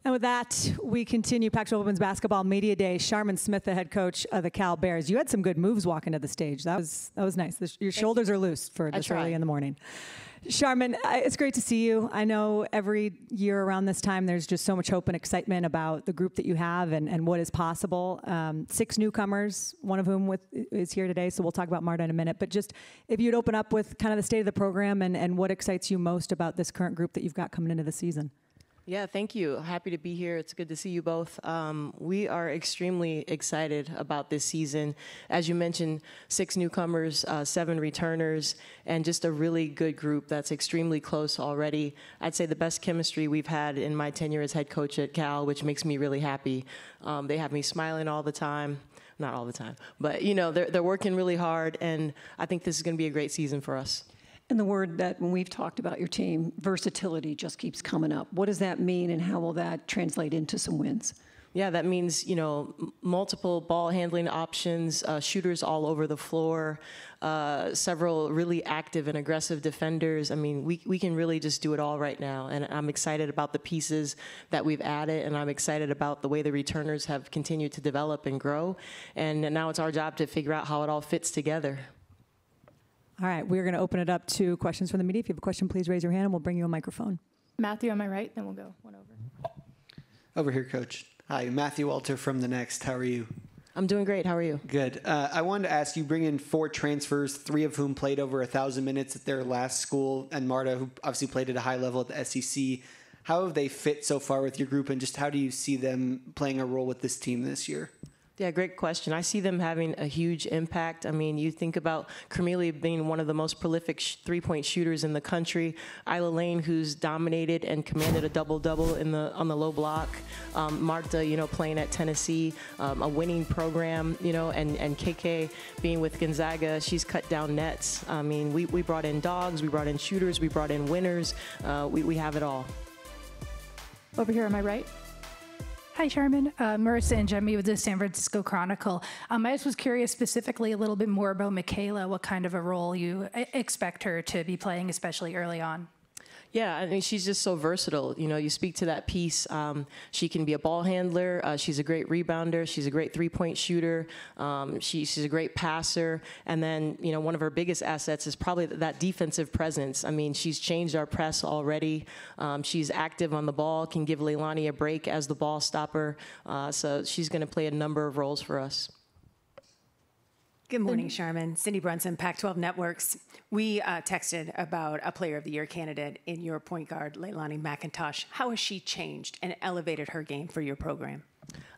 And with that, we continue Pac-12 Women's Basketball Media Day. Sharman Smith, the head coach of the Cal Bears. You had some good moves walking to the stage. That was nice. Your shoulders are loose for this early in the morning. Sharman, it's great to see you. I know every year around this time there's just so much hope and excitement about the group that you have and what is possible. 6 newcomers, one of whom is here today, so we'll talk about Marta in a minute. But just if you'd open up with kind of the state of the program and what excites you most about this current group that you've got coming into the season. Yeah, thank you. Happy to be here. It's good to see you both. We are extremely excited about this season. As you mentioned, 6 newcomers, 7 returners, and just a really good group that's extremely close already. I'd say the best chemistry we've had in my tenure as head coach at Cal, which makes me really happy. They have me smiling all the time. Not all the time, but you know, they're working really hard, and I think this is going to be a great season for us. And the word that when we've talked about your team, versatility just keeps coming up. What does that mean, and how will that translate into some wins? Yeah, that means, you know, multiple ball handling options, shooters all over the floor, several really active and aggressive defenders. I mean, we can really just do it all right now. And I'm excited about the pieces that we've added, and I'm excited about the way the returners have continued to develop and grow. And now it's our job to figure out how it all fits together. All right, we're going to open it up to questions from the media. If you have a question, please raise your hand and we'll bring you a microphone. Matthew on my right, then we'll go one over. Over here, Coach. Hi, Matthew Walter from The Next. How are you? I'm doing great. How are you? Good. I wanted to ask you, bring in 4 transfers, 3 of whom played over 1,000 minutes at their last school, and Marta, who obviously played at a high level at the SEC. How have they fit so far with your group, and just how do you see them playing a role with this team this year? Yeah, great question. I see them having a huge impact. I mean, you think about Camille being one of the most prolific three-point shooters in the country. Isla Lane, who's dominated and commanded a double-double on the low block. Marta, you know, playing at Tennessee, a winning program, you know, and KK being with Gonzaga, she's cut down nets. I mean, we brought in dogs, we brought in shooters, we brought in winners. We have it all. Over here on my right. Hi, Sharman. Marissa and Jemmy with the San Francisco Chronicle. I just was curious specifically a little bit more about Michaela, what kind of a role you expect her to be playing, especially early on. Yeah, I mean, she's just so versatile. You know, you speak to that piece. She can be a ball handler. She's a great rebounder. She's a great three-point shooter. She's a great passer. And then, you know, one of her biggest assets is probably that defensive presence. I mean, she's changed our press already. She's active on the ball, can give Leilani a break as the ball stopper. So she's going to play a number of roles for us. Good morning, Sharman. Cindy Brunson, Pac-12 Networks. We texted about a Player of the Year candidate in your point guard, Leilani McIntosh. How has she changed and elevated her game for your program?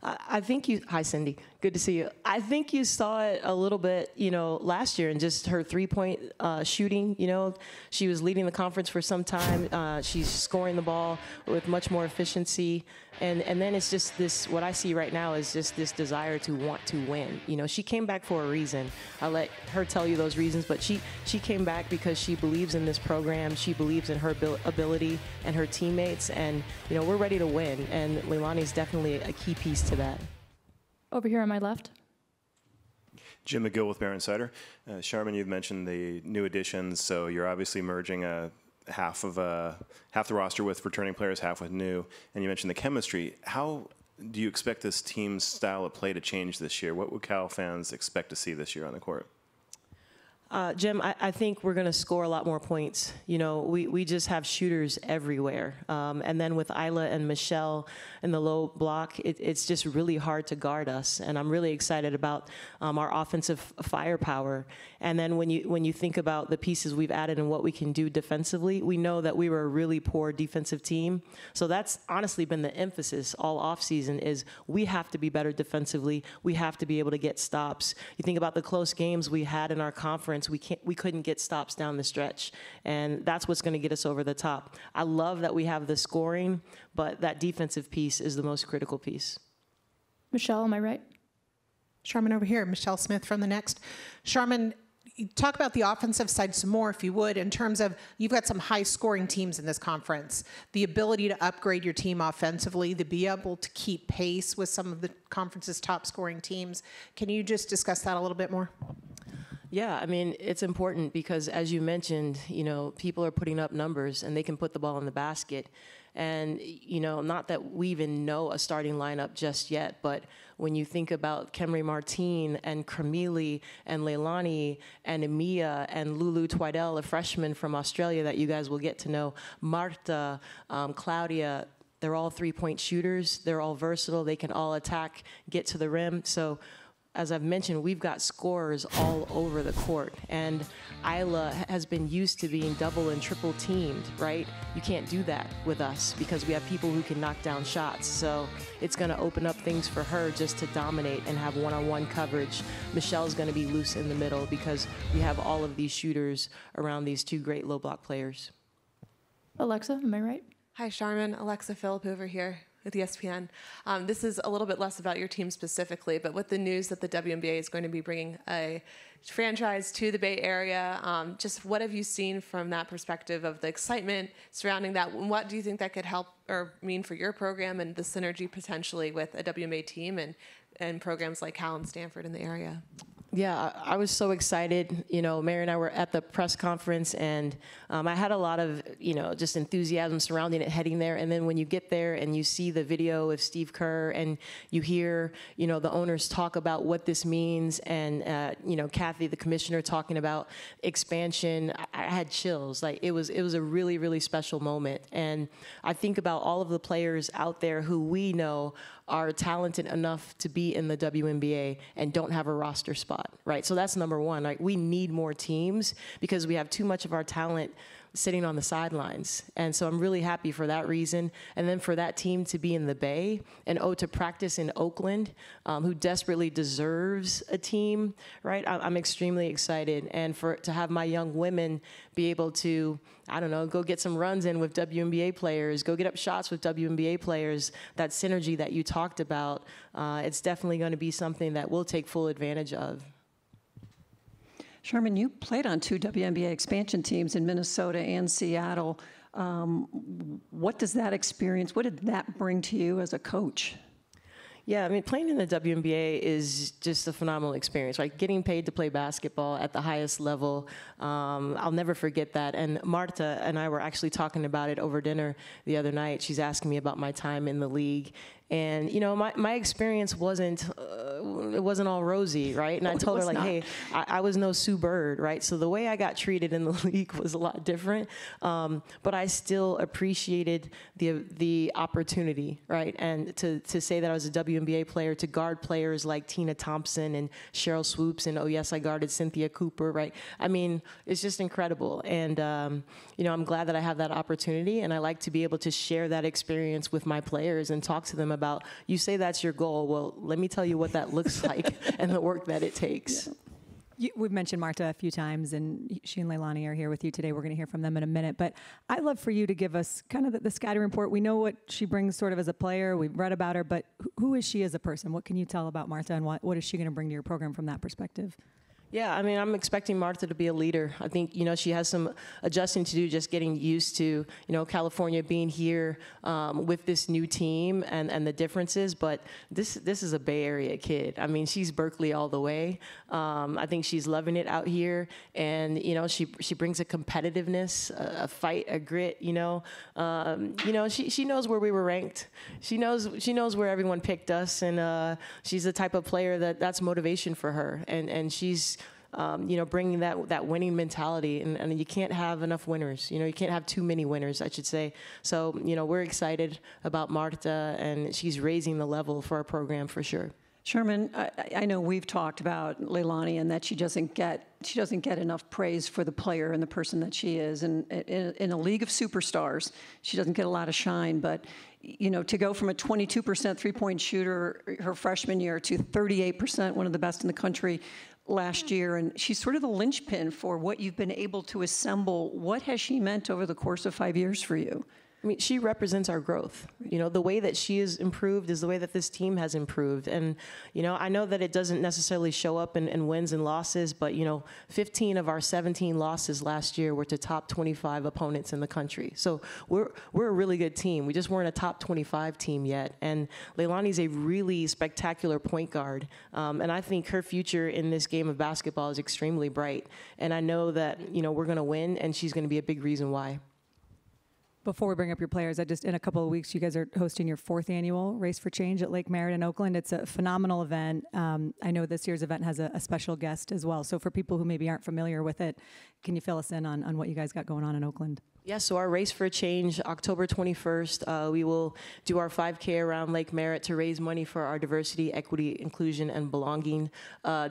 I think you, hi Cindy, good to see you. I think you saw it a little bit, you know, last year in just her three-point shooting. You know, she was leading the conference for some time. She's scoring the ball with much more efficiency. And then it's just this, what I see right now is just this desire to want to win. You know, she came back for a reason. I'll let her tell you those reasons, but she came back because she believes in this program. She believes in her ability and her teammates. And, you know, we're ready to win. And Leilani's definitely a key piece to that. Over here on my left. Jim McGill with Bear Insider. Sharman, you've mentioned the new additions, so you're obviously merging half the roster with returning players, half with new, and you mentioned the chemistry. How do you expect this team's style of play to change this year? What would Cal fans expect to see this year on the court? Jim, I think we're going to score a lot more points. You know, we just have shooters everywhere. And then with Isla and Michelle in the low block, it's just really hard to guard us. And I'm really excited about our offensive firepower. And then when you think about the pieces we've added and what we can do defensively, we know that we were a really poor defensive team. So that's honestly been the emphasis all offseason is we have to be better defensively. We have to be able to get stops. You think about the close games we had in our conference. We couldn't get stops down the stretch, and that's what's going to get us over the top. I love that we have the scoring, but that defensive piece is the most critical piece. Michelle, am I right? Sharman over here, Michelle Smith from The Next. Sharman, talk about the offensive side some more, if you would, in terms of you've got some high-scoring teams in this conference. The ability to upgrade your team offensively, to be able to keep pace with some of the conference's top-scoring teams. Can you just discuss that a little bit more? Yeah, I mean, it's important because, as you mentioned, you know, people are putting up numbers and they can put the ball in the basket. And, you know, not that we even know a starting lineup just yet, but when you think about Kemry Martin and Camille and Leilani and Emiya and Lulu Twidell, a freshman from Australia that you guys will get to know, Marta, Claudia, they're all three-point shooters. They're all versatile. They can all attack, get to the rim. So, as I've mentioned, we've got scorers all over the court. And Isla has been used to being double and triple teamed, right? You can't do that with us because we have people who can knock down shots. So it's going to open up things for her just to dominate and have one-on-one coverage. Michelle's going to be loose in the middle because we have all of these shooters around these two great low block players. Alexa, am I right? Hi, Charmin. Alexa Phillip over here with ESPN. This is a little bit less about your team specifically, but with the news that the WNBA is going to be bringing a franchise to the Bay Area, just what have you seen from that perspective of the excitement surrounding that? What do you think that could help or mean for your program and the synergy potentially with a WNBA team and programs like Cal and Stanford in the area? Yeah, I was so excited. You know, Mary and I were at the press conference, and I had a lot of, you know, just enthusiasm surrounding it heading there. And then when you get there and you see the video of Steve Kerr and you hear, you know, the owners talk about what this means and, you know, Kathy, the commissioner, talking about expansion, I had chills. Like, it was a really, really special moment. And I think about all of the players out there who we know are talented enough to be in the WNBA and don't have a roster spot, right? So that's number one. Like, we need more teams because we have too much of our talent sitting on the sidelines. And so I'm really happy for that reason. And then for that team to be in the Bay and to practice in Oakland, who desperately deserves a team, right? I'm extremely excited. And to have my young women be able to, I don't know, go get some runs in with WNBA players, go get up shots with WNBA players, that synergy that you talked about, it's definitely going to be something that we'll take full advantage of. Charmin, you played on 2 WNBA expansion teams in Minnesota and Seattle. What does that experience, what did that bring to you as a coach? Yeah, I mean, playing in the WNBA is just a phenomenal experience, right? Getting paid to play basketball at the highest level, I'll never forget that. And Marta and I were actually talking about it over dinner the other night. She's asking me about my time in the league. And, you know, my experience wasn't all rosy, right? And I told her, like, hey, I was no Sue Bird, right? So the way I got treated in the league was a lot different. But I still appreciated the opportunity, right? And to say that I was a WNBA player, to guard players like Tina Thompson and Cheryl Swoops, and oh yes, I guarded Cynthia Cooper, right? I mean, it's just incredible. And, you know, I'm glad that I have that opportunity, and I like to be able to share that experience with my players and talk to them about, you say that's your goal, well, let me tell you what that looks like and the work that it takes. Yeah. We've mentioned Marta a few times, and she and Leilani are here with you today. We're going to hear from them in a minute. But I'd love for you to give us kind of the scouting report. We know what she brings sort of as a player. We've read about her, but who is she as a person? What can you tell about Marta, and what is she going to bring to your program from that perspective? Yeah, I mean, I'm expecting Marta to be a leader. I think, you know, she has some adjusting to do, just getting used to, you know, California being here with this new team and the differences. But this is a Bay Area kid. I mean, she's Berkeley all the way. I think she's loving it out here. And, you know, she brings a competitiveness, a fight, a grit, you know. She knows where we were ranked. She knows where everyone picked us. And she's the type of player that's motivation for her. And she's, you know, bringing that winning mentality, and you can't have enough winners. You know, you can't have too many winners, I should say. So, you know, we're excited about Marta, and she's raising the level for our program for sure. Charmin, I know we've talked about Leilani and that she doesn't get enough praise for the player and the person that she is. And in a league of superstars, she doesn't get a lot of shine. But, you know, to go from a 22% three-point shooter her freshman year to 38%, one of the best in the country last year, and she's sort of the linchpin for what you've been able to assemble. What has she meant over the course of 5 years for you? I mean, she represents our growth. You know, the way that she has improved is the way that this team has improved. And, you know, I know that it doesn't necessarily show up in wins and losses, but, you know, 15 of our 17 losses last year were to top 25 opponents in the country. So we're a really good team. We just weren't a top 25 team yet. And Leilani's a really spectacular point guard. And I think her future in this game of basketball is extremely bright. And I know that, you know, we're going to win, and she's going to be a big reason why. Before we bring up your players, in a couple of weeks, you guys are hosting your 4th annual Race for Change at Lake Merritt in Oakland. It's a phenomenal event. I know this year's event has a special guest as well. So for people who maybe aren't familiar with it, can you fill us in on what you guys got going on in Oakland? Yeah, so our Race for Change, October 21st, we will do our 5K around Lake Merritt to raise money for our Diversity, Equity, Inclusion, and Belonging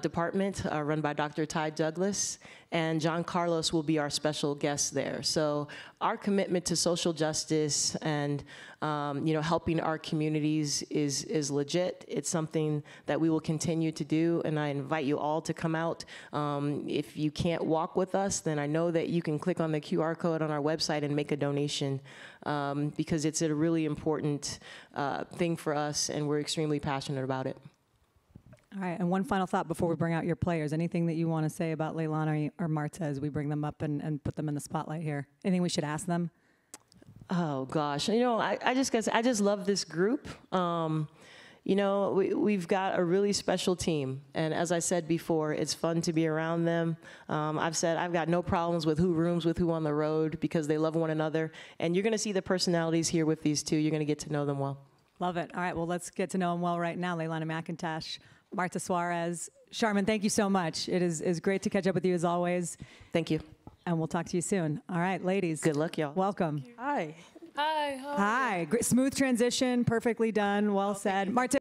department run by Dr. Ty Douglas. And John Carlos will be our special guest there. So our commitment to social justice and you know, helping our communities is legit. It's something that we will continue to do, and I invite you all to come out. If you can't walk with us, then I know that you can click on the QR code on our website and make a donation, because it's a really important thing for us, and we're extremely passionate about it. All right, and one final thought before we bring out your players. Anything that you want to say about Leilani or Marta as we bring them up and put them in the spotlight here? Anything we should ask them? Oh gosh, you know, I just love this group. You know, we've got a really special team, and as I said before, it's fun to be around them. I've said I've got no problems with who rooms with who on the road because they love one another, and you're going to see the personalities here with these two. You're going to get to know them well. Love it. All right, well, let's get to know them well right now. Leilani McIntosh, Marta Suarez. Charmin, thank you so much. It is great to catch up with you as always. Thank you. And we'll talk to you soon. All right, ladies. Good luck, y'all. Welcome. Hi. Hi. Hi. Great, smooth transition, perfectly done, well said. Marta.